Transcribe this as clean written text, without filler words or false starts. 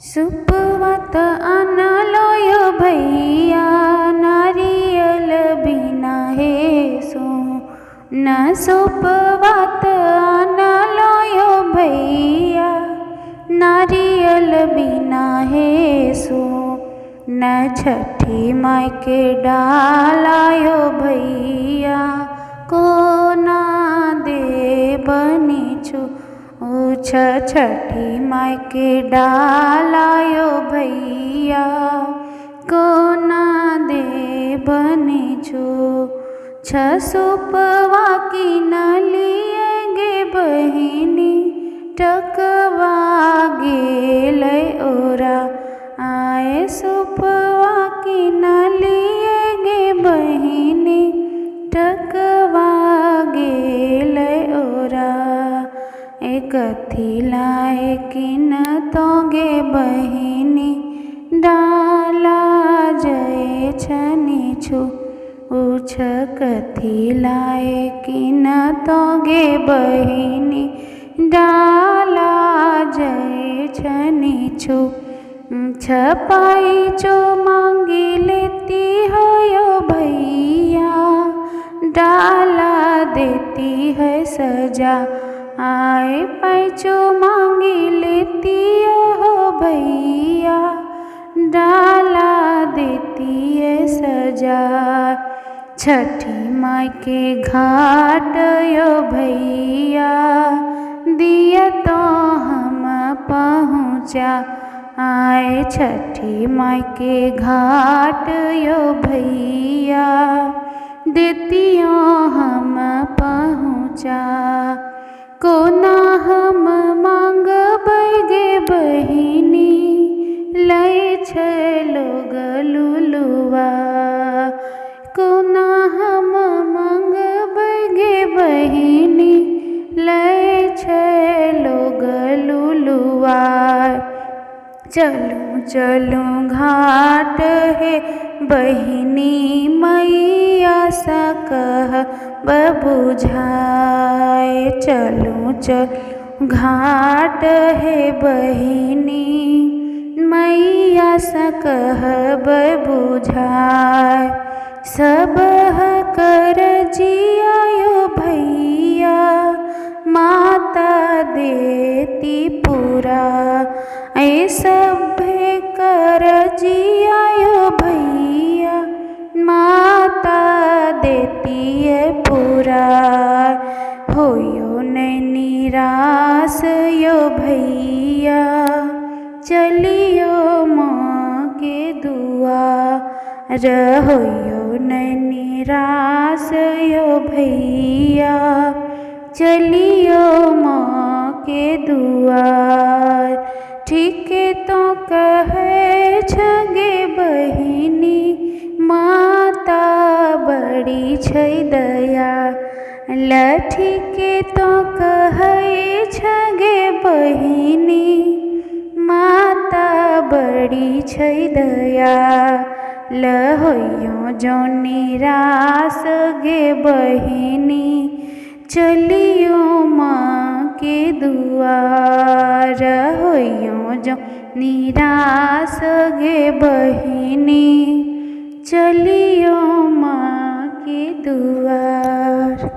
सुपवत अनलोयो भैया नारियल बिना हे सो न सुपवत अनलोयो भैया नारियल बिना हे सो न छठी माई के डालायो भैया को ना दे बनी छु छठी माई के डालायो भैया को ना दे बनी छो सुपवा की न लिए गे बहिनी टकवा गेल ओरा आए सुपवा की न लिए गे बहिनी टकवा गेल ओरा कथी लाए कि न तोगे बहिनी डाला जय छनी छु उछ कथी लाए कि न तोगे बहिनी डाला जय छनी छु छपाई जो मांगी लेती हो यो भैया डाला देती है सजा आए पैचो मांगी लेती हो भैया डाला देती है सजा छठी माई के घाट यो भैया दिया तो हम पहुँचा आए छठी माई के घाट यो भैया देतियो हम पहुँचा को ना हम मांगब गे बहिनी लै छलो गलुलुआ को ना हम मांगब गे बहिनी लै छलो गलुलुआ चलूँ चलूँ घाट है बहिनी मैया सा कह बुझाए चलूँ चलूँ घाट है बहिनी मैया सा कह बुझाए सब कर जियायो भैया माता देती पूरा ऐ सब कर जियायो भैया माता देती है पूरा होयो न निराश यो भैया चलियो माँ के दुआर होयो न निराश यो भैया चलियो माँ के दुआर ठीक तो कहे छगे बहिनी माता बड़ी छै दया लठी के तो कहे छगे बहिनी माता बड़ी छै दया लहोयो जो निराश गे बहिनी चलियो माँ के दुआर होयो जो निराश गे बहिनी चलियो माँ के दुआर।